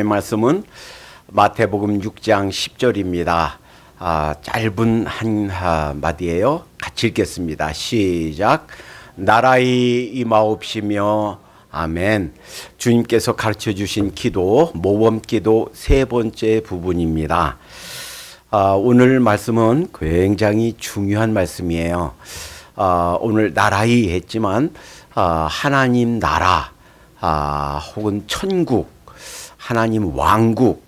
말씀은 마태복음 6장 10절입니다. 짧은 한 마디예요. 같이 읽겠습니다. 시작. 나라의 임하옵시며 아멘. 주님께서 가르쳐 주신 기도, 모범기도 세 번째 부분입니다. 오늘 말씀은 굉장히 중요한 말씀이에요. 오늘 나라의 했지만 하나님 나라 혹은 천국, 하나님 왕국,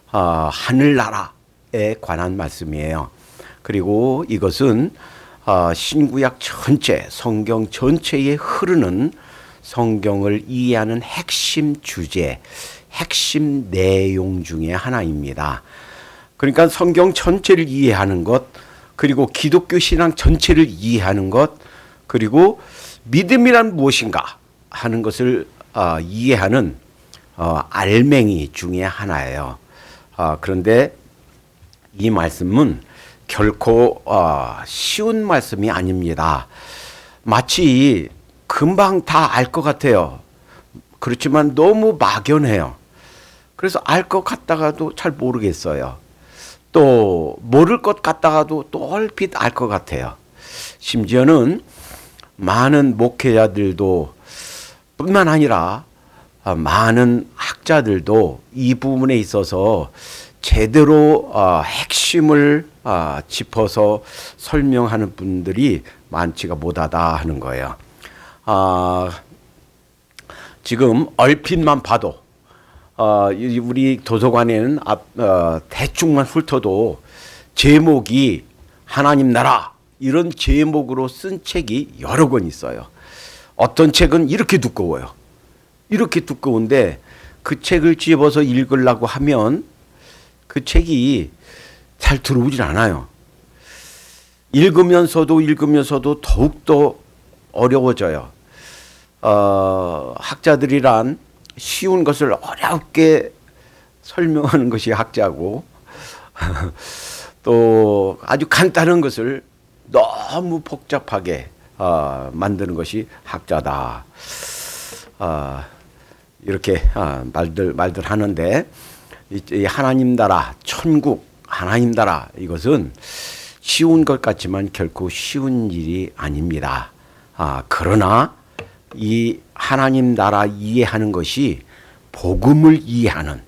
하늘나라에 관한 말씀이에요. 그리고 이것은 신구약 전체, 성경 전체에 흐르는 성경을 이해하는 핵심 주제, 핵심 내용 중에 하나입니다. 그러니까 성경 전체를 이해하는 것, 그리고 기독교 신앙 전체를 이해하는 것, 그리고 믿음이란 무엇인가 하는 것을 이해하는 알맹이 중에 하나예요. 그런데 이 말씀은 결코 쉬운 말씀이 아닙니다. 마치 금방 다 알 것 같아요. 그렇지만 너무 막연해요. 그래서 알 것 같다가도 잘 모르겠어요. 또 모를 것 같다가도 또 얼핏 알 것 같아요. 심지어는 많은 목회자들도 뿐만 아니라 많은 학자들도 이 부분에 있어서 제대로 핵심을 짚어서 설명하는 분들이 많지가 못하다 하는 거예요. 지금 얼핏만 봐도 우리 도서관에는 대충만 훑어도 제목이 하나님 나라 이런 제목으로 쓴 책이 여러 권 있어요. 어떤 책은 이렇게 두꺼워요. 이렇게 두꺼운데 그 책을 집어서 읽으려고 하면 그 책이 잘 들어오질 않아요. 읽으면서도 더욱더 어려워져요. 학자들이란 쉬운 것을 어렵게 설명하는 것이 학자고 또 아주 간단한 것을 너무 복잡하게 만드는 것이 학자다. 이렇게 말들 하는데 이 하나님 나라, 천국, 하나님 나라 이것은 쉬운 것 같지만 결코 쉬운 일이 아닙니다. 그러나 이 하나님 나라 이해하는 것이 복음을 이해하는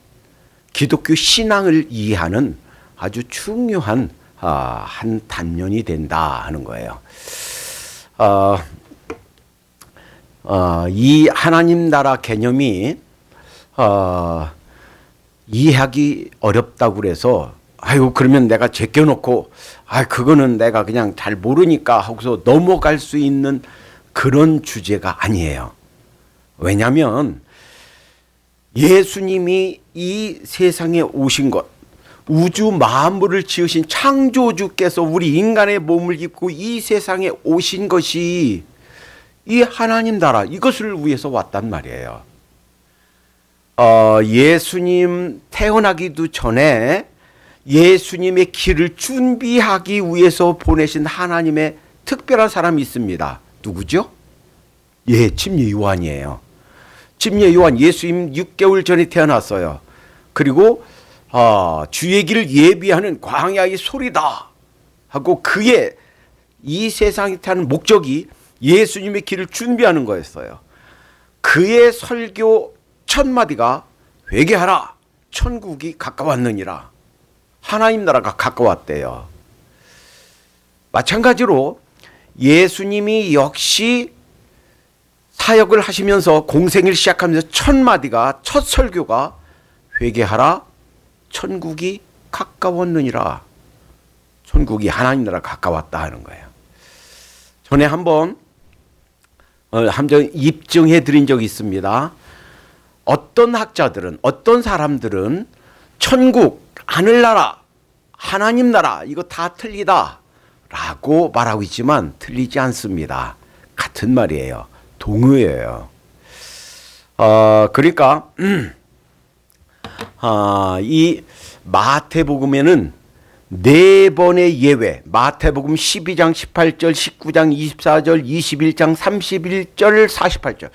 기독교 신앙을 이해하는 아주 중요한 한 단면이 된다 하는 거예요. 이 하나님 나라 개념이 이해하기 어렵다고 그래서 그러면 내가 제껴놓고 그거는 내가 그냥 잘 모르니까 하고서 넘어갈 수 있는 그런 주제가 아니에요. 왜냐하면 예수님이 이 세상에 오신 것, 우주 만물을 지으신 창조주께서 우리 인간의 몸을 입고 이 세상에 오신 것이 이 하나님 나라 이것을 위해서 왔단 말이에요. 예수님 태어나기도 전에 예수님의 길을 준비하기 위해서 보내신 하나님의 특별한 사람이 있습니다. 누구죠? 침례 요한이에요. 침례 요한 예수님 6개월 전에 태어났어요. 그리고 주의 길을 예비하는 광야의 소리다 하고 그의 이 세상에 타는 목적이 예수님의 길을 준비하는 거였어요. 그의 설교 첫 마디가 회개하라 천국이 가까웠느니라. 하나님 나라가 가까웠대요. 마찬가지로 예수님이 역시 사역을 하시면서 공생을 시작하면서 첫 마디가 첫 설교가 회개하라 천국이 가까웠느니라. 천국이 하나님 나라 가까웠다 하는 거예요. 전에 한번 입증해 드린 적이 있습니다. 어떤 학자들은 어떤 사람들은 천국, 하늘나라, 하나님 나라 이거 다 틀리다 라고 말하고 있지만 틀리지 않습니다. 같은 말이에요. 동의어예요. 그러니까 이 마태복음에는 네 번의 예외, 마태복음 12장 18절, 19장 24절, 21장 31절, 48절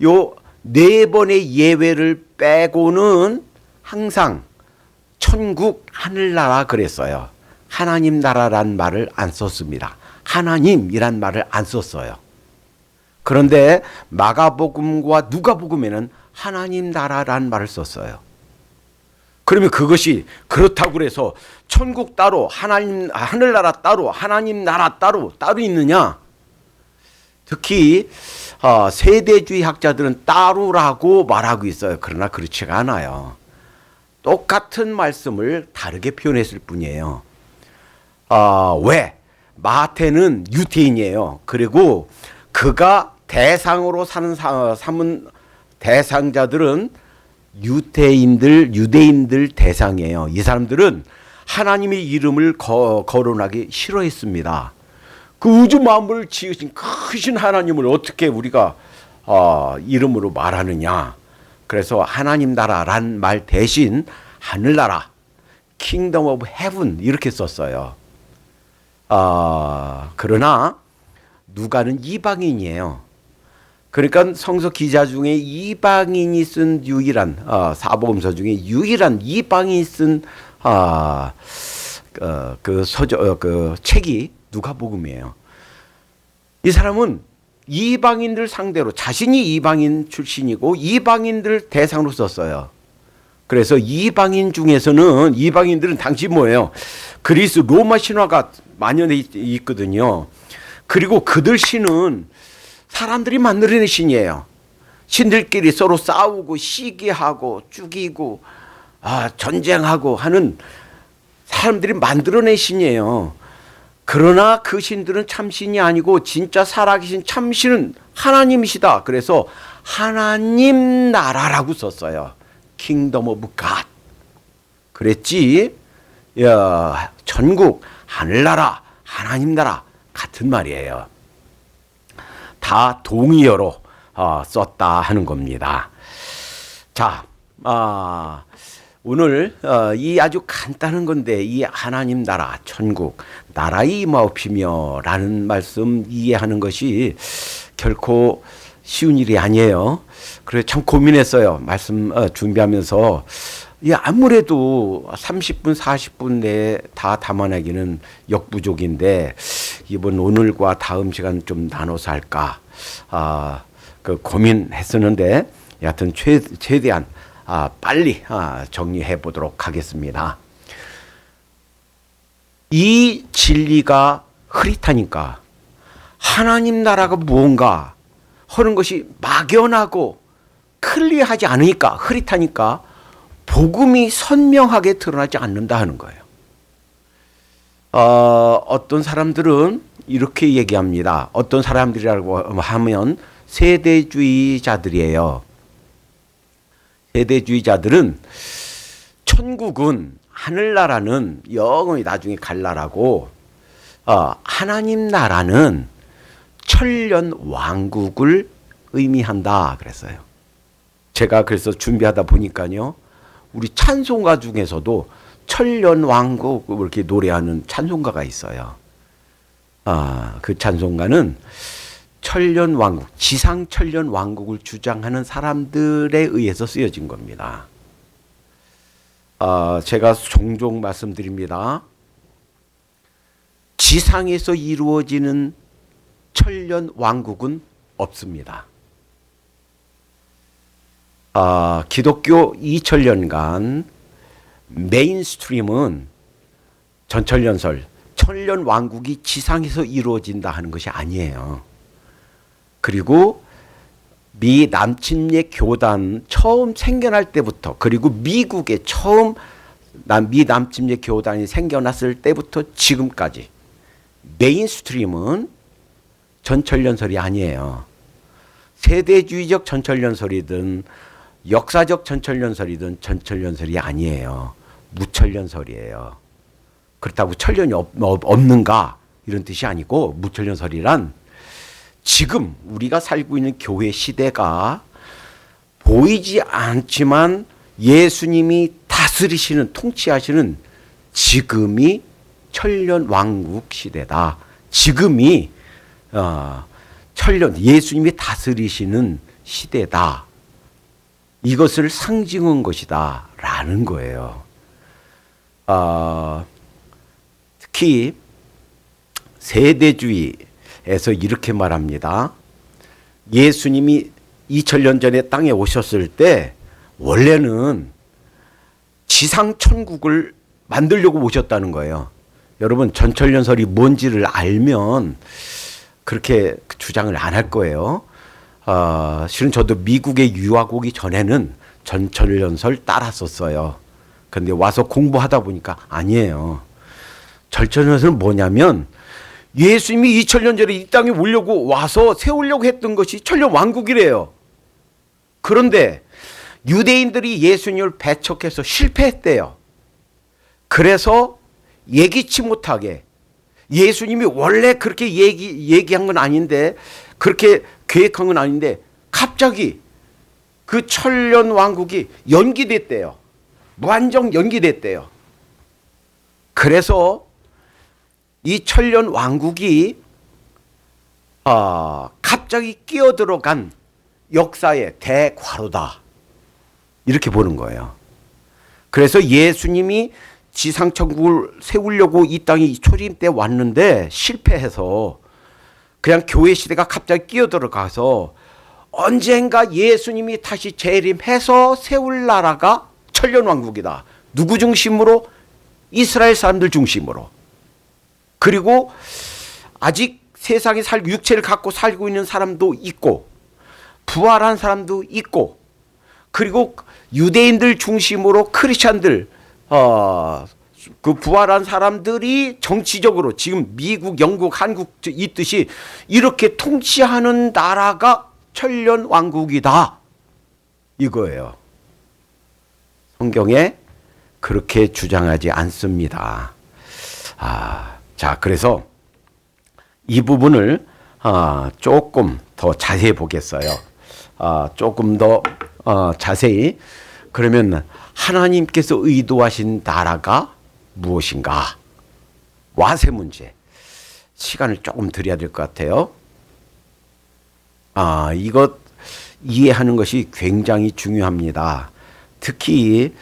요 네 번의 예외를 빼고는 항상 천국, 하늘나라 그랬어요. 하나님 나라란 말을 안 썼습니다. 하나님이란 말을 안 썼어요. 그런데 마가복음과 누가복음에는 하나님 나라란 말을 썼어요. 그러면 그것이 그렇다고 그래서 천국 따로, 하늘나라 따로, 하나님 나라 따로 있느냐? 특히 세대주의 학자들은 따로라고 말하고 있어요. 그러나 그렇지가 않아요. 똑같은 말씀을 다르게 표현했을 뿐이에요. 왜? 마태는 유대인이에요. 그리고 그가 대상으로 삼은 대상자들은 유대인들 대상이에요. 이 사람들은 하나님의 이름을 거론하기 싫어했습니다. 그 우주 만물을 지으신 크신 하나님을 어떻게 우리가 이름으로 말하느냐. 그래서 하나님 나라란 말 대신 하늘나라, 킹덤 오브 헤븐 이렇게 썼어요. 그러나 누가는 이방인이에요. 그러니까 성서 기자 중에 이방인이 쓴 유일한 사복음서 중에 유일한 이방인이 쓴 그 책이 누가복음이에요. 이 사람은 이방인들 상대로 자신이 이방인 출신이고 이방인들 대상으로 썼어요. 그래서 이방인들은 당시 뭐예요? 그리스 로마 신화가 만연해 있거든요. 그리고 그들 신은 사람들이 만들어낸 신이에요. 신들끼리 서로 싸우고 시기하고 죽이고 전쟁하고 하는 사람들이 만들어낸 신이에요. 그러나 그 신들은 참신이 아니고 진짜 살아계신 참신은 하나님이시다. 그래서 하나님 나라라고 썼어요. 킹덤 오브 갓. 그랬지. 전국, 하늘나라, 하나님 나라 같은 말이에요. 다 동의어로 썼다 하는 겁니다. 자, 오늘 이 아주 간단한 건데 이 하나님 나라, 천국, 나라의 임하옵시며 라는 말씀 이해하는 것이 결코 쉬운 일이 아니에요. 그래서 참 고민했어요. 말씀 준비하면서 아무래도 30분, 40분 내에 다 담아내기는 역부족인데 오늘과 다음 시간 좀 나눠서 할까 그 고민했었는데 여하튼 최대한 빨리 정리해 보도록 하겠습니다. 이 진리가 흐릿하니까 하나님 나라가 무언가 하는 것이 막연하고 클리어하지 않으니까 흐릿하니까 복음이 선명하게 드러나지 않는다 하는 거예요. 어떤 사람들은 이렇게 얘기합니다. 어떤 사람들이라고 하면 세대주의자들이에요. 세대주의자들은 천국은 하늘나라는 영원히 나중에 갈 나라고 하나님 나라는 천년 왕국을 의미한다 그랬어요. 제가 그래서 준비하다 보니까요. 우리 찬송가 중에서도 천년 왕국 이렇게 노래하는 찬송가가 있어요. 그 찬송가는 천년 왕국, 지상 천년 왕국을 주장하는 사람들에 의해서 쓰여진 겁니다. 제가 종종 말씀드립니다. 지상에서 이루어지는 천년 왕국은 없습니다. 기독교 2000년간 메인스트림은 전천년설, 천년 왕국이 지상에서 이루어진다 하는 것이 아니에요. 그리고 미 남침례 교단 처음 생겨날 때부터 그리고 미국에 처음 미 남침례 교단이 생겨났을 때부터 지금까지 메인스트림은 전천년설이 아니에요. 세대주의적 전천년설이든 역사적 전천년설이든 전천년설이 아니에요. 무천년설이에요. 그렇다고 천년이 없는가 이런 뜻이 아니고 무천년설이란 지금 우리가 살고 있는 교회 시대가 보이지 않지만 예수님이 다스리시는 통치하시는 지금이 천년 왕국 시대다. 지금이 천년 예수님이 다스리시는 시대다. 이것을 상징한 것이다 아는 거예요. 특히 세대주의에서 이렇게 말합니다. 예수님이 2000년 전에 땅에 오셨을 때 원래는 지상 천국을 만들려고 오셨다는 거예요. 여러분 전철연설이 뭔지를 알면 그렇게 주장을 안 할 거예요. 실은 저도 미국에 유학 오기 전에는 전철연설 따랐었어요. 근데 와서 공부하다 보니까 아니에요. 전철연설은 뭐냐면 예수님이 2000년 전에 이 땅에 오려고 와서 세우려고 했던 것이 천년왕국이래요. 그런데 유대인들이 예수님을 배척해서 실패했대요. 그래서 예기치 못하게 예수님이 원래 그렇게 얘기한 건 아닌데 그렇게 계획한 건 아닌데 갑자기 그 천년왕국이 연기됐대요. 무한정 연기됐대요. 그래서 이 천년왕국이 갑자기 끼어들어간 역사의 대과로다. 이렇게 보는 거예요. 그래서 예수님이 지상천국을 세우려고 이 땅에 초림 때 왔는데 실패해서 그냥 교회 시대가 갑자기 끼어들어가서 언젠가 예수님이 다시 재림해서 세울 나라가 천년왕국이다. 누구 중심으로? 이스라엘 사람들 중심으로. 그리고 아직 세상에 육체를 갖고 살고 있는 사람도 있고 부활한 사람도 있고 그리고 유대인들 중심으로 크리스찬들 그 부활한 사람들이 정치적으로 지금 미국, 영국, 한국 있듯이 이렇게 통치하는 나라가 천년왕국이다. 이거예요. 성경에 그렇게 주장하지 않습니다. 자, 그래서 이 부분을 조금 더 자세히 보겠어요. 조금 더 자세히. 그러면 하나님께서 의도하신 나라가 무엇인가? 와세 문제. 시간을 조금 드려야 될 것 같아요. 이것 이해하는 것이 굉장히 중요합니다. 특히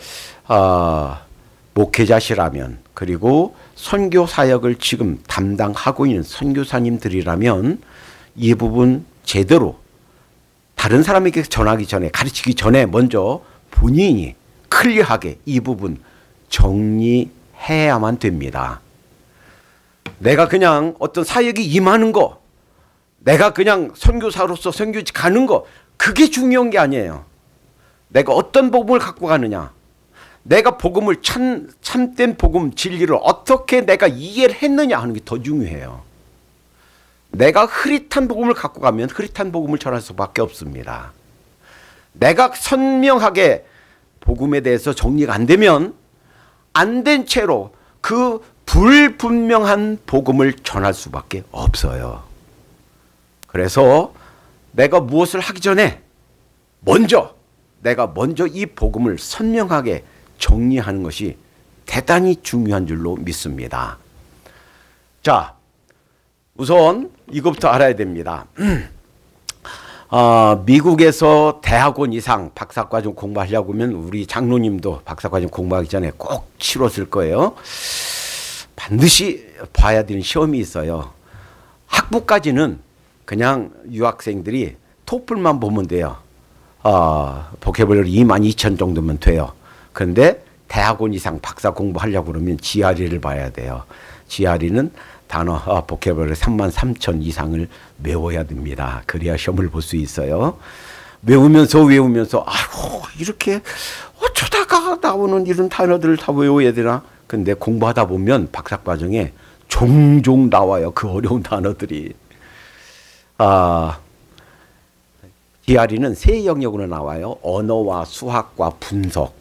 목회자시라면 그리고 선교 사역을 지금 담당하고 있는 선교사님들이라면 이 부분 제대로 다른 사람에게 전하기 전에 가르치기 전에 먼저 본인이 클리어하게 이 부분 정리해야만 됩니다. 내가 그냥 어떤 사역이 임하는 거, 내가 그냥 선교사로서 선교지 가는 거, 그게 중요한 게 아니에요. 내가 어떤 복음을 갖고 가느냐, 내가 복음을 참된 복음 진리를 어떻게 내가 이해를 했느냐 하는 게 더 중요해요. 내가 흐릿한 복음을 갖고 가면 흐릿한 복음을 전할 수밖에 없습니다. 내가 선명하게 복음에 대해서 정리가 안 되면 안 된 채로 그 불분명한 복음을 전할 수밖에 없어요. 그래서 내가 무엇을 하기 전에 내가 먼저 이 복음을 선명하게 정리하는 것이 대단히 중요한 줄로 믿습니다. 자, 우선 이것부터 알아야 됩니다. 미국에서 대학원 이상 박사과정 공부하려고 하면 우리 장로님도 박사과정 공부하기 전에 꼭 치렀을 거예요. 반드시 봐야 되는 시험이 있어요. 학부까지는 그냥 유학생들이 토플만 보면 돼요. 보케블러리 22,000 정도면 돼요. 그런데 대학원 이상 박사 공부하려고 그러면 GRE를 봐야 돼요. GRE는 단어 보케블러리 33,000 이상을 외워야 됩니다. 그래야 시험을 볼 수 있어요. 외우면서 아이고 이렇게 어쩌다가 나오는 이런 단어들을 다 외워야 되나? 근데 공부하다 보면 박사과정에 종종 나와요. 그 어려운 단어들이. GRE는 세 영역으로 나와요. 언어와 수학과 분석.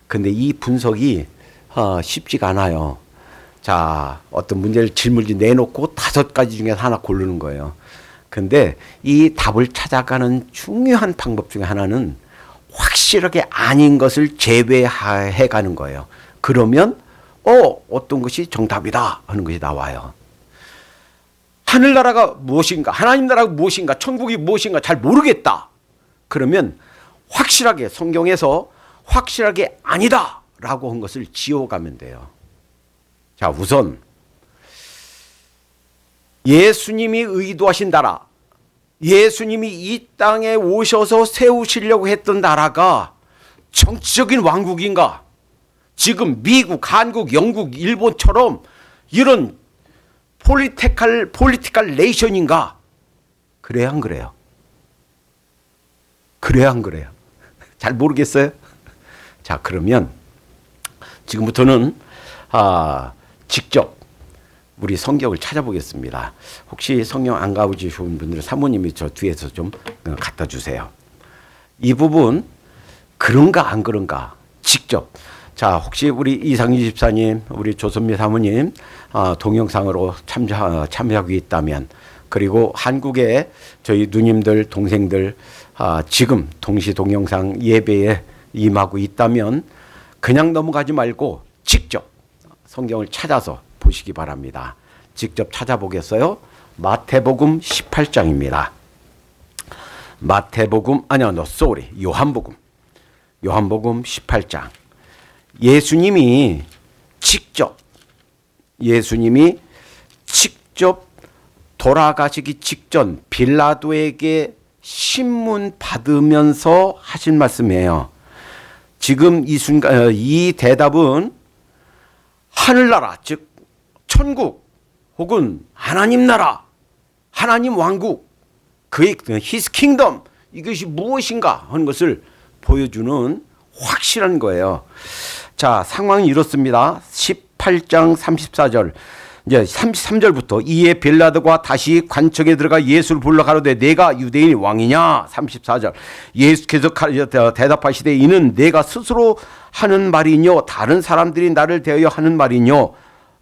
근데 이 분석이 쉽지가 않아요. 자, 어떤 문제를 질문을 내놓고 5가지 중에 하나 고르는 거예요. 근데 이 답을 찾아가는 중요한 방법 중에 하나는 확실하게 아닌 것을 제외해 가는 거예요. 그러면 어떤 것이 정답이다 하는 것이 나와요. 하늘나라가 무엇인가, 하나님 나라가 무엇인가, 천국이 무엇인가 잘 모르겠다. 그러면 확실하게 성경에서 확실하게 아니다 라고 한 것을 지워가면 돼요. 자, 우선 예수님이 의도하신 나라, 예수님이 이 땅에 오셔서 세우시려고 했던 나라가 정치적인 왕국인가? 지금 미국, 한국, 영국, 일본처럼 이런 폴리티컬 네이션인가? 그래야 안 그래요? 그래야 안 그래요? 잘 모르겠어요? 자, 그러면 지금부터는 직접 우리 성경을 찾아보겠습니다. 혹시 성경 안 가보시는 분들은 사모님이 저 뒤에서 좀 갖다 주세요. 이 부분 그런가 안 그런가 직접. 자, 혹시 우리 이상희 집사님, 우리 조선미 사모님 동영상으로 참여하고 있다면, 그리고 한국에 저희 누님들, 동생들 지금 동시 동영상 예배에 임하고 있다면 그냥 넘어가지 말고 직접 성경을 찾아서 보시기 바랍니다. 직접 찾아보겠어요? 마태복음 18장입니다. 요한복음 18장. 예수님이 직접 돌아가시기 직전 빌라도에게 신문 받으면서 하신 말씀이에요. 지금 이 순간 이 대답은 하늘나라, 즉 천국 혹은 하나님 나라, 하나님 왕국, 그의 His kingdom, 이것이 무엇인가 하는 것을 보여주는 확실한 거예요. 자, 상황이 이렇습니다. 18장 34절. 이제 33절부터 이에 빌라도가 다시 관청에 들어가 예수를 불러 가로되 내가 유대인의 왕이냐? 34절. 예수께서 대답하시되 이는 내가 스스로 하는 말이뇨 다른 사람들이 나를 대하여 하는 말이뇨.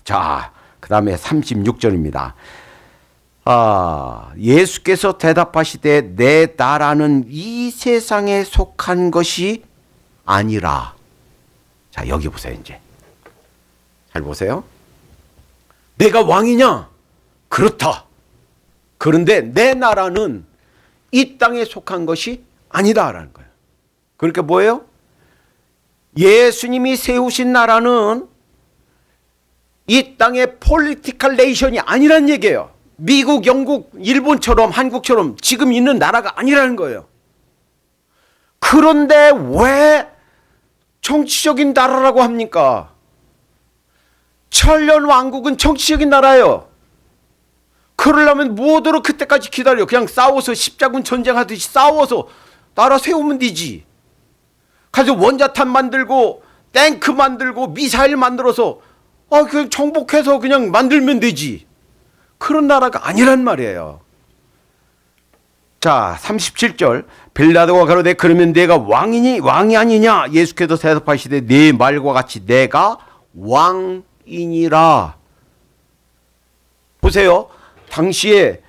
자, 그 다음에 36절입니다. 예수께서 대답하시되 내 나라는 이 세상에 속한 것이 아니라. 자, 여기 보세요. 이제 잘 보세요. 내가 왕이냐? 그렇다. 그런데 내 나라는 이 땅에 속한 것이 아니다라는 거예요. 그러니까 뭐예요? 예수님이 세우신 나라는 이 땅의 폴리티컬 네이션이 아니란 얘기예요. 미국, 영국, 일본처럼 한국처럼 지금 있는 나라가 아니라는 거예요. 그런데 왜 정치적인 나라라고 합니까? 천년 왕국은 정치적인 나라예요. 그러려면 뭐하도록 그때까지 기다려? 그냥 싸워서 십자군 전쟁하듯이 싸워서 나라 세우면 되지. 가서 원자탄 만들고 탱크 만들고 미사일 만들어서 그냥 정복해서 그냥 만들면 되지. 그런 나라가 아니란 말이에요. 자, 37절. 빌라도가 가로되 그러면 내가 왕이 아니냐? 예수께서 대답하시되 네 말과 같이 내가 왕이니라. 보세요. 당시에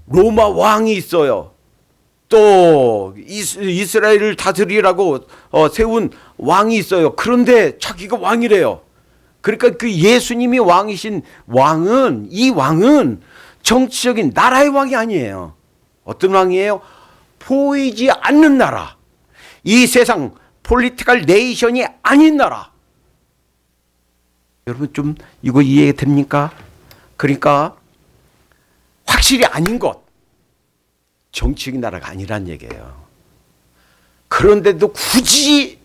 로마 왕이 있어요. 또 이스라엘을 다스리라고 세운 왕이 있어요. 그런데 자기가 왕이래요. 그러니까 그 예수님이 왕이신 이 왕은 정치적인 나라의 왕이 아니에요. 어떤 왕이에요? 보이지 않는 나라. 이 세상 폴리티컬 네이션이 아닌 나라. 여러분 좀 이거 이해 됩니까? 그러니까 확실히 아닌 것. 정치적인 나라가 아니란 얘기예요. 그런데도 굳이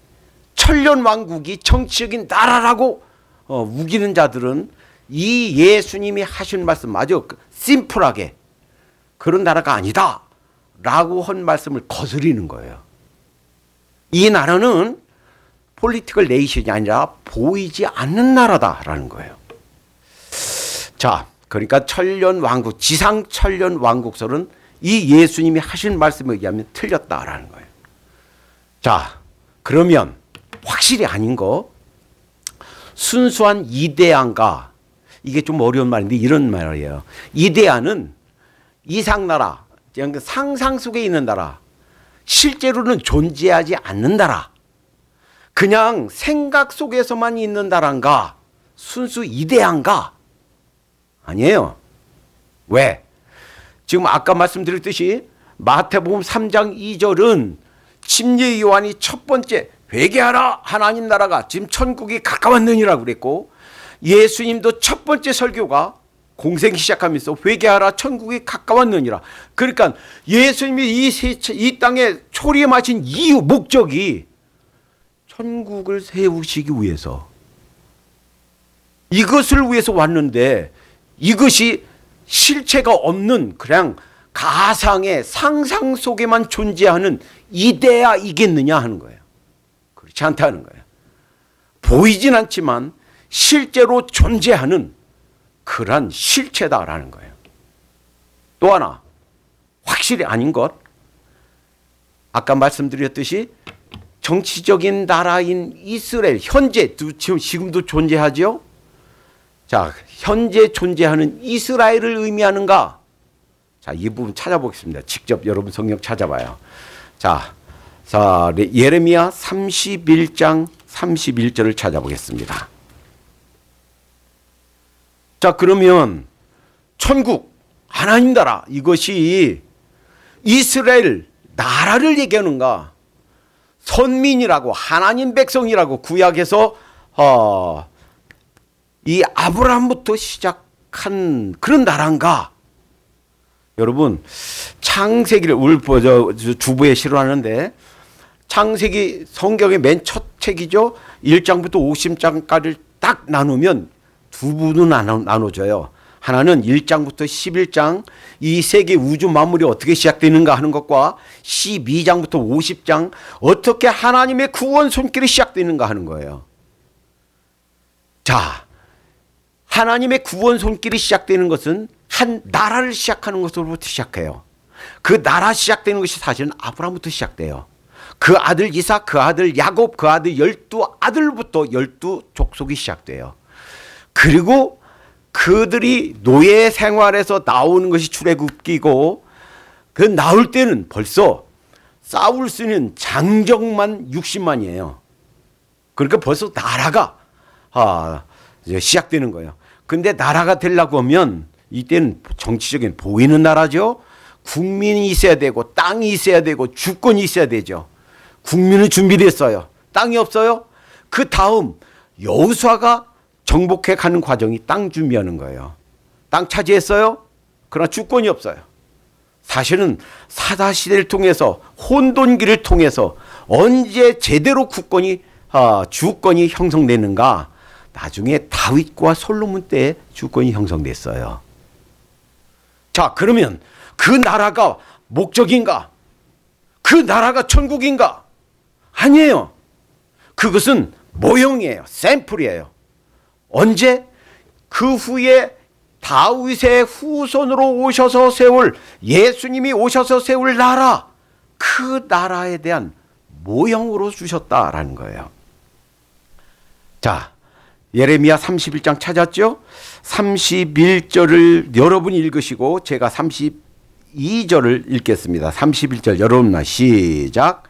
천년 왕국이 정치적인 나라라고 우기는 자들은 이 예수님이 하신 말씀 아주 심플하게 그런 나라가 아니다 라고 한 말씀을 거스리는 거예요. 이 나라는 폴리티컬 네이션이 아니라 보이지 않는 나라다라는 거예요. 자, 그러니까 천년 왕국, 지상 천년 왕국설은 이 예수님이 하신 말씀에 의하면 틀렸다라는 거예요. 자, 그러면 확실히 아닌 거, 순수한 이데아인가? 이게 좀 어려운 말인데 이런 말이에요. 이데아는 이상나라, 상상 속에 있는 나라, 실제로는 존재하지 않는 나라, 그냥 생각 속에서만 있는 나라인가? 순수 이데아인가? 아니에요. 왜? 지금 아까 말씀드렸듯이 마태복음 3장 2절은 침례 요한이 첫 번째 회개하라, 하나님 나라가 지금 천국이 가까웠느니라고 그랬고, 예수님도 첫 번째 설교가 공생기 시작하면서 회개하라, 천국이 가까웠느니라. 그러니까 예수님이 이 땅에 초림하신 이유, 목적이 천국을 세우시기 위해서, 이것을 위해서 왔는데, 이것이 실체가 없는 그냥 가상의 상상 속에만 존재하는 이데아이겠느냐 하는 거예요. 그렇지 않다는 거예요. 보이진 않지만 실제로 존재하는 그러한 실체다라는 거예요. 또 하나 확실히 아닌 것, 아까 말씀드렸듯이 정치적인 나라인 이스라엘, 현재 지금도 존재하죠. 자, 현재 존재하는 이스라엘을 의미하는가? 자, 이 부분 찾아보겠습니다. 직접 여러분 성경 찾아봐요. 자, 예레미야 31장 31절을 찾아보겠습니다. 자, 그러면 천국, 하나님 나라, 이것이 이스라엘 나라를 얘기하는가? 선민이라고, 하나님 백성이라고 구약에서 이 아브라함부터 시작한 그런 나라인가? 여러분, 창세기를 주부에 실어하는데, 창세기 성경의 맨 첫 책이죠. 1장부터 50장까지를 딱 나누면 두 부분으로 나눠져요. 하나는 1장부터 11장, 이 세계 우주 만물이 어떻게 시작되는가 하는 것과 12장부터 50장, 어떻게 하나님의 구원 손길이 시작되는가 하는 거예요. 자, 하나님의 구원 손길이 시작되는 것은 한 나라를 시작하는 것으로부터 시작해요. 그 나라 시작되는 것이 사실은 아브라함부터 시작돼요. 그 아들 이삭, 그 아들 야곱, 그 아들 12아들부터 12족속이 시작돼요. 그리고 그들이 노예 생활에서 나오는 것이 출애굽기고, 그 나올 때는 벌써 싸울 수 있는 장정만 60만이에요. 그러니까 벌써 나라가 이제 시작되는 거예요. 근데 나라가 되려고 하면 이때는 정치적인 보이는 나라죠. 국민이 있어야 되고, 땅이 있어야 되고, 주권이 있어야 되죠. 국민은 준비됐어요. 땅이 없어요. 그 다음 여호수아가 정복해 가는 과정이 땅 준비하는 거예요. 땅 차지했어요. 그러나 주권이 없어요. 사실은 사다시대를 통해서, 혼돈기를 통해서 언제 제대로 주권이 형성되는가? 나중에 다윗과 솔로몬 때 주권이 형성됐어요. 자, 그러면 그 나라가 목적인가? 그 나라가 천국인가? 아니에요. 그것은 모형이에요. 샘플이에요. 언제? 그 후에 다윗의 후손으로 오셔서 세울, 예수님이 오셔서 세울 나라, 그 나라에 대한 모형으로 주셨다라는 거예요. 자, 예레미야 31장 찾았죠? 31절을 여러분이 읽으시고 제가 32절을 읽겠습니다. 31절 여러분만 시작.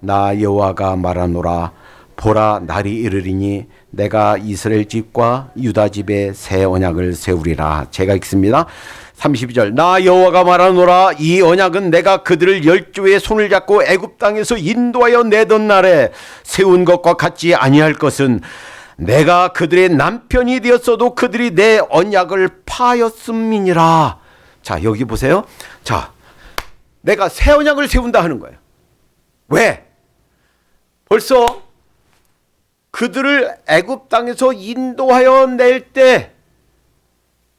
나 여호와가 말하노라. 보라, 날이 이르리니 내가 이스라엘 집과 유다 집에 새 언약을 세우리라. 제가 읽습니다. 32절. 나 여호와가 말하노라. 이 언약은 내가 그들을 열조의 손을 잡고 애굽 땅에서 인도하여 내던 날에 세운 것과 같지 아니할 것은, 내가 그들의 남편이 되었어도 그들이 내 언약을 파하였음이니라. 자, 여기 보세요. 자, 내가 새 언약을 세운다 하는 거예요. 왜? 벌써 그들을 애굽 땅에서 인도하여 낼 때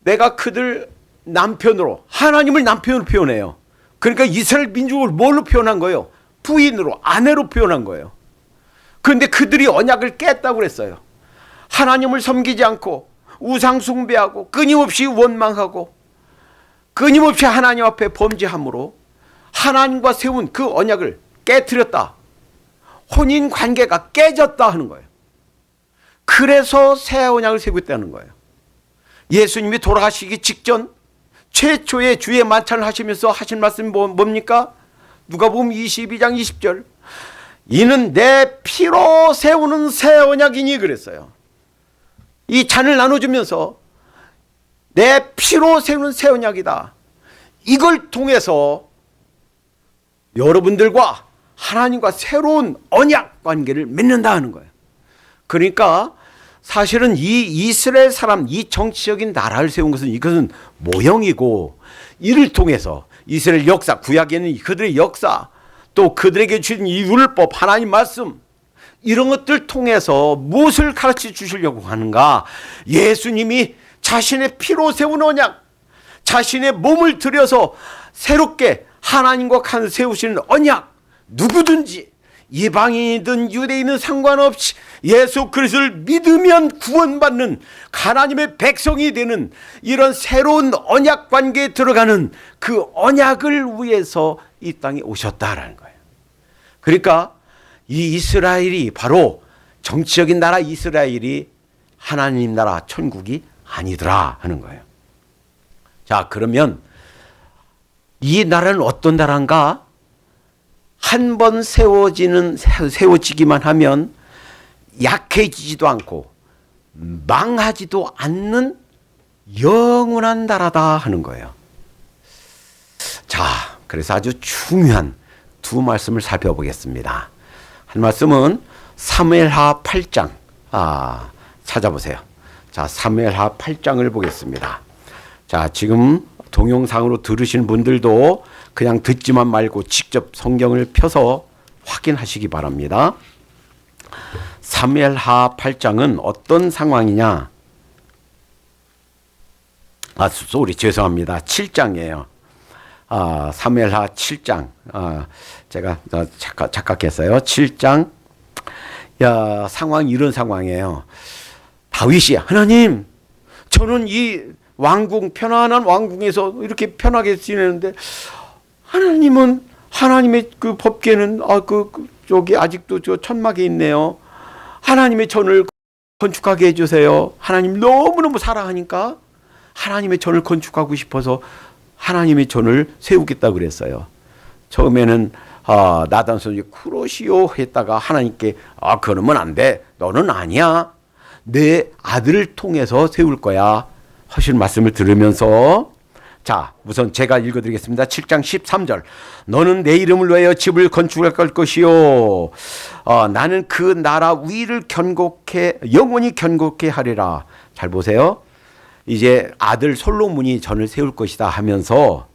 내가 그들 남편으로, 하나님을 남편으로 표현해요. 그러니까 이스라엘 민족을 뭘로 표현한 거예요? 부인으로, 아내로 표현한 거예요. 그런데 그들이 언약을 깼다고 그랬어요. 하나님을 섬기지 않고 우상 숭배하고 끊임없이 원망하고 끊임없이 하나님 앞에 범죄함으로 하나님과 세운 그 언약을 깨트렸다. 혼인 관계가 깨졌다 하는 거예요. 그래서 새 언약을 세우고 있다는 거예요. 예수님이 돌아가시기 직전 최초의 주의 만찬을 하시면서 하신 말씀이 뭡니까? 누가복음 22장 20절. 이는 내 피로 세우는 새 언약이니 그랬어요. 이 잔을 나눠주면서 내 피로 세우는 새 언약이다. 이걸 통해서 여러분들과 하나님과 새로운 언약 관계를 맺는다 하는 거예요. 그러니까 사실은 이 이스라엘 사람, 이 정치적인 나라를 세운 것은 이것은 모형이고, 이를 통해서 이스라엘 역사, 구약에는 그들의 역사, 또 그들에게 주신 이 율법, 하나님 말씀, 이런 것들 통해서 무엇을 가르쳐 주시려고 하는가? 예수님이 자신의 피로 세운 언약, 자신의 몸을 들여서 새롭게 하나님과 세우시는 언약, 누구든지 이방인이든 유대인은 상관없이 예수 그리스도를 믿으면 구원받는 하나님의 백성이 되는 이런 새로운 언약 관계에 들어가는 그 언약을 위해서 이 땅에 오셨다라는 거예요. 그러니까 이 이스라엘이 바로 정치적인 나라 이스라엘이 하나님 나라 천국이 아니더라 하는 거예요. 자, 그러면 이 나라는 어떤 나라인가? 한 번 세워지기만 하면 약해지지도 않고 망하지도 않는 영원한 나라다 하는 거예요. 자, 그래서 아주 중요한 두 말씀을 살펴보겠습니다. 한 말씀은 사무엘하 8장, 찾아보세요. 자, 사무엘하 8장을 보겠습니다. 자, 지금 동영상으로 들으신 분들도 그냥 듣지만 말고 직접 성경을 펴서 확인하시기 바랍니다. 사무엘하 8장은 어떤 상황이냐? 죄송합니다. 7장이에요. 사무엘하 7장. 제가 착각했어요. 7장. 상황이 이런 상황이에요. 다윗이, 하나님, 저는 이 왕궁, 편안한 왕궁에서 이렇게 편하게 지내는데, 하나님은, 하나님의 그 법궤는, 저기 아직도 저 천막에 있네요. 하나님의 전을 건축하게 해주세요. 하나님 너무너무 사랑하니까 하나님의 전을 건축하고 싶어서 하나님의 전을 세우겠다 그랬어요. 처음에는 나단 선지 그러시오 했다가 하나님께 그러면 안 돼. 너는 아니야. 내 아들을 통해서 세울 거야 하신 말씀을 들으면서, 자, 우선 제가 읽어드리겠습니다. 7장 13절. 너는 내 이름을 위하여 집을 건축할 것이요. 나는 그 나라 위를 영원히 견고케 하리라. 잘 보세요. 이제 아들 솔로몬이 전을 세울 것이다 하면서,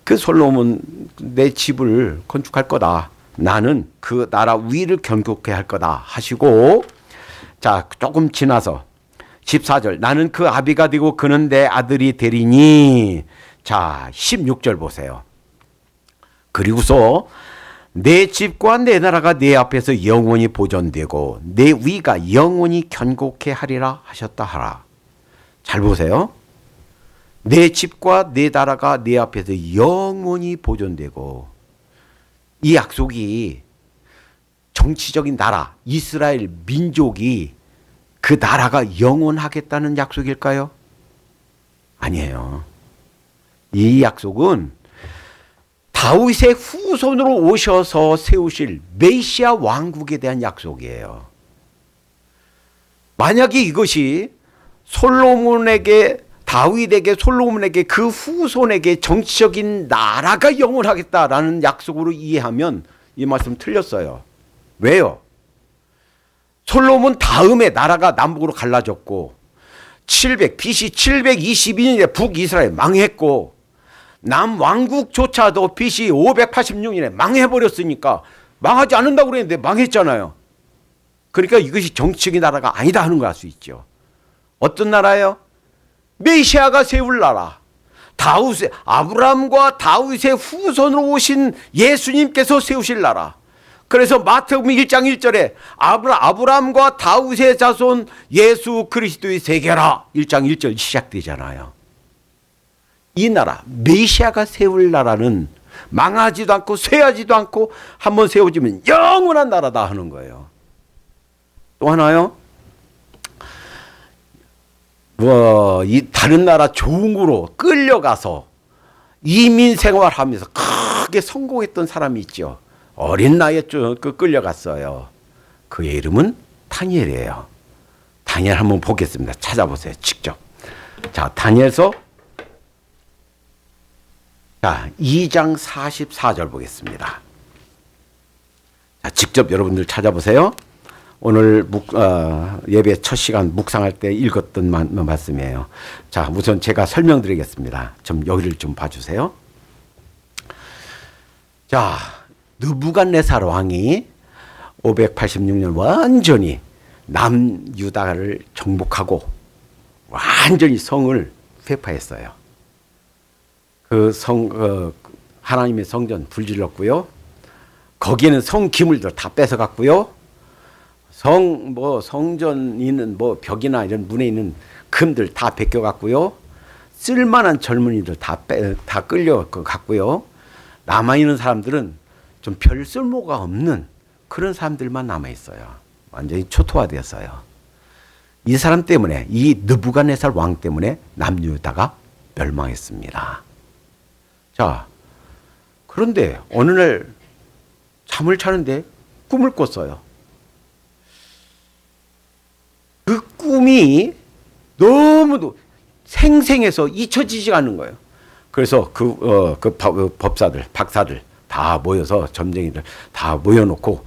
그 솔로몬 내 집을 건축할 거다. 나는 그 나라 위를 견고케 할 거다 하시고, 자, 조금 지나서 14절. 나는 그 아비가 되고 그는 내 아들이 되리니. 자, 16절 보세요. 그리고서 내 집과 내 나라가 내 앞에서 영원히 보존되고 내 위가 영원히 견고케 하리라 하셨다 하라. 잘 보세요. 내 집과 내 나라가 내 앞에서 영원히 보존되고, 이 약속이 정치적인 나라, 이스라엘 민족이 그 나라가 영원하겠다는 약속일까요? 아니에요. 이 약속은 다윗의 후손으로 오셔서 세우실 메시아 왕국에 대한 약속이에요. 만약에 이것이 다윗에게 솔로몬에게 그 후손에게 정치적인 나라가 영원하겠다라는 약속으로 이해하면 이 말씀 틀렸어요. 왜요? 솔로몬 다음에 나라가 남북으로 갈라졌고 BC 722년에 북이스라엘 망했고 남왕국조차도 BC 586년에 망해버렸으니까 망하지 않는다고 그랬는데 망했잖아요. 그러니까 이것이 정치적인 나라가 아니다 하는 걸 알 수 있죠. 어떤 나라예요? 메시아가 세울 나라. 아브라함과 다윗의 후손으로 오신 예수님께서 세우실 나라. 그래서 마태복음 1장 1절에 아브라함과 다윗의 자손 예수 그리스도의 세계라 1장 1절 시작되잖아요. 이 나라, 메시아가 세울 나라는 망하지도 않고 쇠하지도 않고 한번 세워지면 영원한 나라다 하는 거예요. 또 하나요? 이 다른 나라 종으로 끌려가서 이민 생활하면서 크게 성공했던 사람이 있죠. 어린 나이에 끌려갔어요. 그의 이름은 다니엘이에요. 다니엘 한번 보겠습니다. 찾아보세요. 직접. 자, 다니엘서 2장 44절 보겠습니다. 자, 직접 여러분들 찾아보세요. 오늘 예배 첫 시간 묵상할 때 읽었던 말씀이에요. 자, 우선 제가 설명드리겠습니다. 좀 여기를 좀 봐주세요. 자, 느부갓네살 왕이 586년 완전히 남유다를 정복하고 완전히 성을 회파했어요. 하나님의 성전 불질렀고요. 거기에는 성 기물들 다 뺏어갔고요. 성전에 있는 벽이나 이런 문에 있는 금들 다 베껴갔고요. 쓸만한 젊은이들 다 끌려갔고요. 남아있는 사람들은 좀 별 쓸모가 없는 그런 사람들만 남아있어요. 완전히 초토화되었어요. 이 사람 때문에, 이 느부갓네살 왕 때문에 남유다가 멸망했습니다. 자, 그런데 어느 날 잠을 자는데 꿈을 꿨어요. 그 꿈이 너무도 생생해서 잊혀지지가 않는 거예요. 그래서 그 법사들, 박사들 다 모여서, 점쟁이들 다 모여놓고,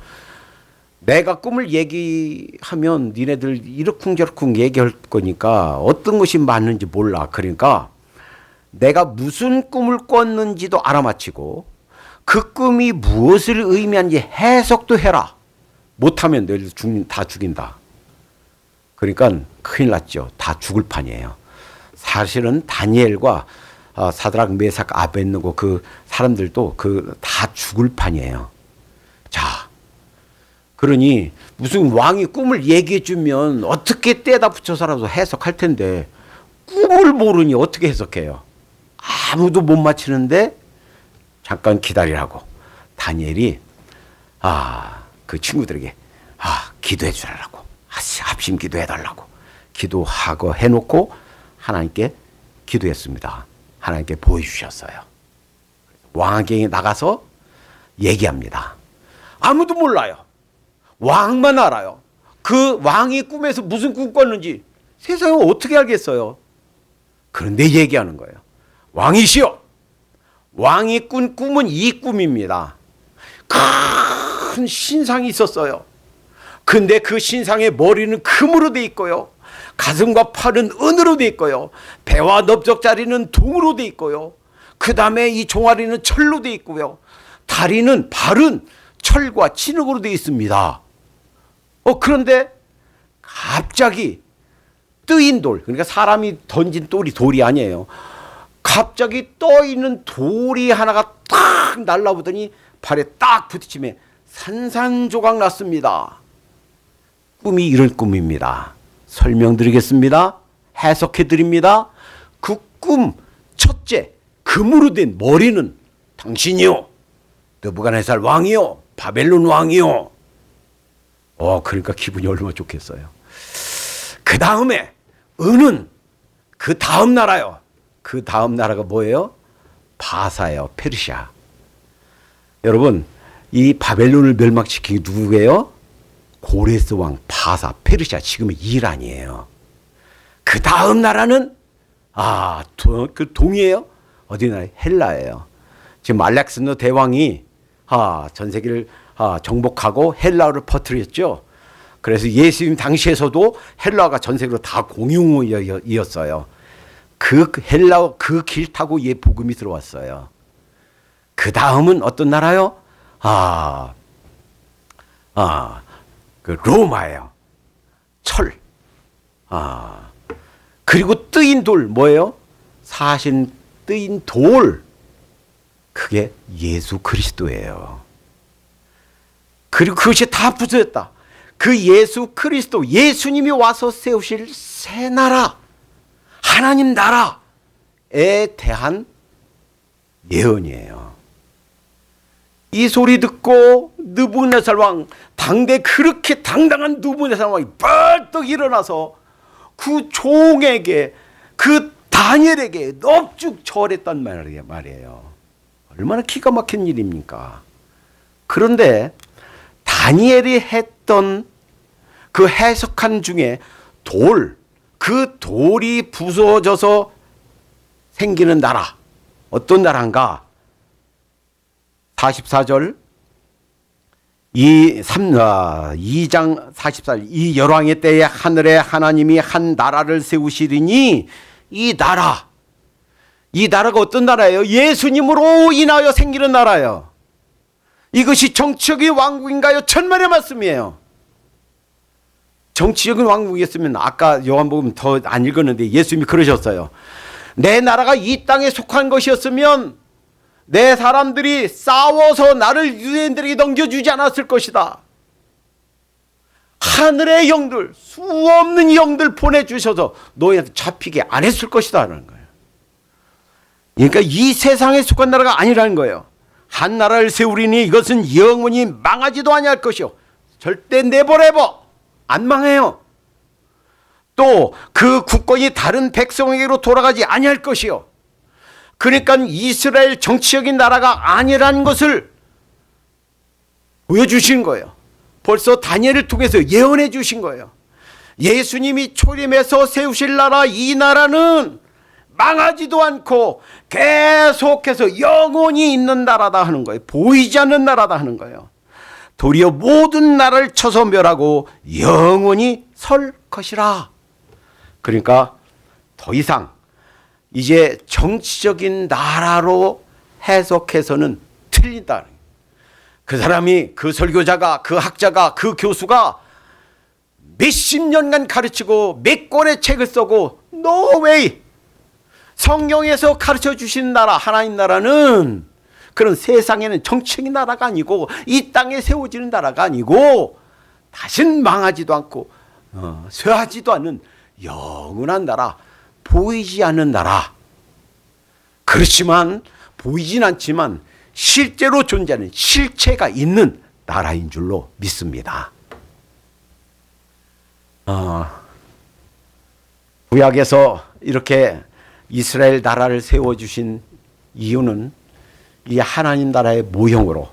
내가 꿈을 얘기하면 니네들 이러쿵저러쿵 얘기할 거니까 어떤 것이 맞는지 몰라. 그러니까 내가 무슨 꿈을 꿨는지도 알아맞히고 그 꿈이 무엇을 의미하는지 해석도 해라. 못하면 너희들 다 죽인다. 그러니까 큰일 났죠. 다 죽을 판이에요. 사실은 다니엘과 사드락, 메삭, 아벳느고 그 사람들도 다 죽을 판이에요. 자, 그러니 무슨 왕이 꿈을 얘기해 주면 어떻게 떼다 붙여서라도 해석할 텐데 꿈을 모르니 어떻게 해석해요? 아무도 못 맞히는데 잠깐 기다리라고 다니엘이 그 친구들에게 기도해 주라고, 합심 기도해 달라고 기도하고 해놓고 하나님께 기도했습니다. 하나님께 보여주셨어요. 왕에게 나가서 얘기합니다. 아무도 몰라요. 왕만 알아요. 그 왕이 꿈에서 무슨 꿈 꿨는지 세상에 어떻게 알겠어요? 그런데 얘기하는 거예요. 왕이시여, 왕이 꾼 꿈은 이 꿈입니다. 큰 신상이 있었어요. 근데 그 신상의 머리는 금으로 돼 있고요. 가슴과 팔은 은으로 돼 있고요. 배와 넓적자리는 동으로 돼 있고요. 그 다음에 이 종아리는 철로 돼 있고요. 다리는, 발은 철과 진흙으로 돼 있습니다. 그런데 갑자기 뜨인 돌, 그러니까 사람이 던진 돌이 아니에요. 갑자기 떠 있는 돌이 하나가 딱 날라오더니 발에 딱 부딪히며 산산조각 났습니다. 꿈이 이런 꿈입니다. 설명드리겠습니다. 해석해드립니다. 그 꿈 첫째, 금으로 된 머리는 당신이요, 느부갓네살 왕이요, 바벨론 왕이요. 그러니까 기분이 얼마나 좋겠어요. 그 다음에 은은 그 다음 나라요. 그 다음 나라가 뭐예요? 바사예요. 페르시아. 여러분, 이 바벨론을 멸망시킨 게 누구예요? 고레스 왕 바사, 페르시아, 지금의 이란이에요. 그 다음 나라는 그 동이에요. 어디 나라에? 헬라예요. 지금 알렉산더 대왕이 전 세계를 정복하고 헬라어를 퍼뜨렸죠. 그래서 예수님 당시에서도 헬라어가 전 세계로 다 공용어였어요. 그 헬라어 그 길 타고 복음이 들어왔어요. 그 다음은 어떤 나라요? 그 로마예요. 철. 그리고 뜨인 돌 뭐예요? 사신 뜨인 돌. 그게 예수 그리스도예요. 그리고 그것이 다 부서졌다. 그 예수 그리스도, 예수님이 와서 세우실 새 나라, 하나님 나라에 대한 예언이에요. 이 소리 듣고 느부갓네살 왕, 당대 그렇게 당당한 느부갓네살 왕이 벌떡 일어나서 그 종에게, 그 다니엘에게 넙죽 절했단 말이에요. 얼마나 기가 막힌 일입니까? 그런데 다니엘이 했던 그 해석한 중에 그 돌이 부서져서 생기는 나라, 어떤 나라인가? 44절 2장 44절 이 열왕의 때에 하늘에 하나님이 한 나라를 세우시리니 이 나라가 어떤 나라예요? 예수님으로 인하여 생기는 나라예요. 이것이 정치적인 왕국인가요? 천만의 말씀이에요. 정치적인 왕국이었으면 아까 요한복음 더 안 읽었는데 예수님이 그러셨어요. 내 나라가 이 땅에 속한 것이었으면 내 사람들이 싸워서 나를 유대인들에게 넘겨주지 않았을 것이다. 하늘의 영들, 수없는 영들 보내주셔서 너희한테 잡히게 안 했을 것이다 하는 거예요. 그러니까 이 세상에 속한 나라가 아니라는 거예요. 한 나라를 세우리니 이것은 영원히 망하지도 아니할 것이요 절대 네버네버 안 망해요. 또 그 국권이 다른 백성에게로 돌아가지 아니할 것이요. 그러니까 이스라엘 정치적인 나라가 아니라는 것을 보여주신 거예요. 벌써 다니엘을 통해서 예언해 주신 거예요. 예수님이 초림해서 세우실 나라, 이 나라는 망하지도 않고 계속해서 영원히 있는 나라다 하는 거예요. 보이지 않는 나라다 하는 거예요. 도리어 모든 나라를 쳐서 멸하고 영원히 설 것이라. 그러니까 더 이상 이제 정치적인 나라로 해석해서는 틀린다. 그 사람이, 그 설교자가, 그 학자가, 그 교수가 몇십 년간 가르치고 몇 권의 책을 쓰고 no way! 성경에서 가르쳐 주신 나라, 하나님 나라는 그런 세상에는 정치적인 나라가 아니고 이 땅에 세워지는 나라가 아니고 다신 망하지도 않고 쇠하지도 않는 영원한 나라, 보이지 않는 나라. 그렇지만 보이진 않지만 실제로 존재하는 실체가 있는 나라인 줄로 믿습니다. 구약에서 이렇게 이스라엘 나라를 세워주신 이유는 이 하나님 나라의 모형으로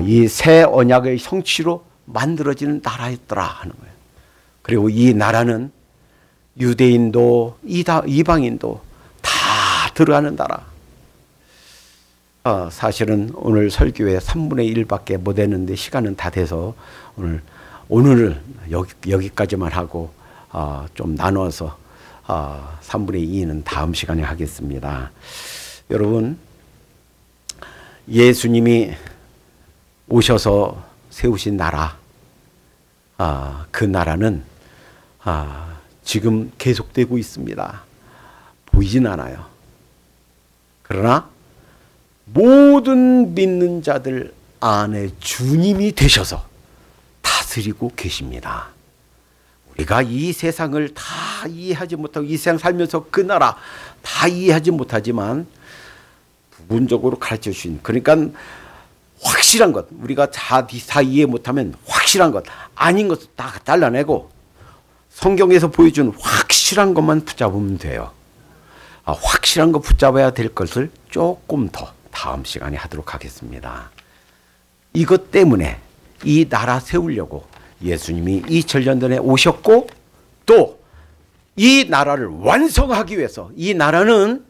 이 새 언약의 성취로 만들어지는 나라였더라 하는 거예요. 그리고 이 나라는 유대인도 이방인도 다 들어가는 나라. 사실은 오늘 설교에 3분의 1밖에 못 했는데 시간은 다 돼서 오늘 여기까지만 하고 좀 나눠서 3분의 2는 다음 시간에 하겠습니다. 여러분, 예수님이 오셔서 세우신 나라, 그 나라는 지금 계속되고 있습니다. 보이진 않아요. 그러나 모든 믿는 자들 안에 주님이 되셔서 다스리고 계십니다. 우리가 이 세상을 다 이해하지 못하고 이 세상 살면서 그 나라 다 이해하지 못하지만 부분적으로 가르쳐 주신, 그러니까 확실한 것, 우리가 다 이해 못하면 확실한 것, 아닌 것을 다 잘라내고 성경에서 보여준 확실한 것만 붙잡으면 돼요. 확실한 거 붙잡아야 될 것을 조금 더 다음 시간에 하도록 하겠습니다. 이것 때문에 이 나라 세우려고 예수님이 2000년 전에 오셨고 또 이 나라를 완성하기 위해서, 이 나라는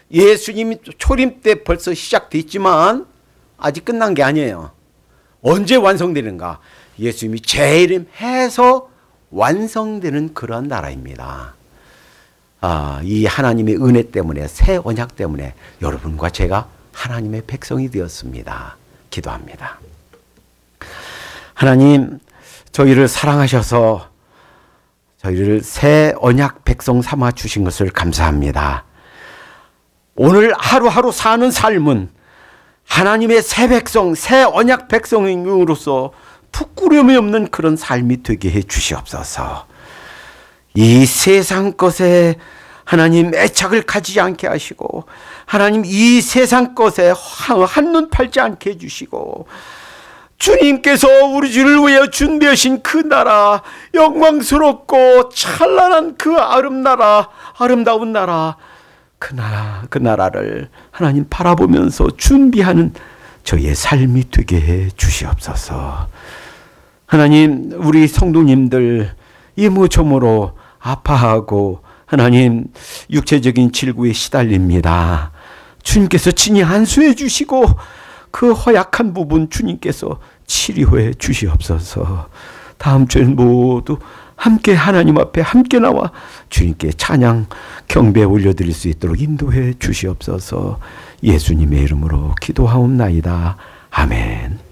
예수님이 초림 때 벌써 시작됐지만 아직 끝난 게 아니에요. 언제 완성되는가? 예수님이 재림해서 완성되는 그런 나라입니다. 이 하나님의 은혜 때문에, 새 언약 때문에 여러분과 제가 하나님의 백성이 되었습니다. 기도합니다. 하나님, 저희를 사랑하셔서 저희를 새 언약 백성 삼아 주신 것을 감사합니다. 오늘 하루하루 사는 삶은 하나님의 새 백성, 새 언약 백성으로서 부끄러움이 없는 그런 삶이 되게 해 주시옵소서. 이 세상 것에 하나님 애착을 가지지 않게 하시고, 하나님 이 세상 것에 한눈 팔지 않게 해주시고, 주님께서 우리 주를 위해 준비하신 그 나라, 영광스럽고 찬란한 그 아름다운 나라, 그 나라를 하나님 바라보면서 준비하는 저의 삶이 되게 해 주시옵소서. 하나님, 우리 성도님들 이모저모로 아파하고 하나님 육체적인 질구에 시달립니다. 주님께서 친히 안수해 주시고 그 허약한 부분 주님께서 치료해 주시옵소서. 다음 주엔 모두 함께 하나님 앞에 함께 나와 주님께 찬양 경배 올려드릴 수 있도록 인도해 주시옵소서. 예수님의 이름으로 기도하옵나이다. 아멘.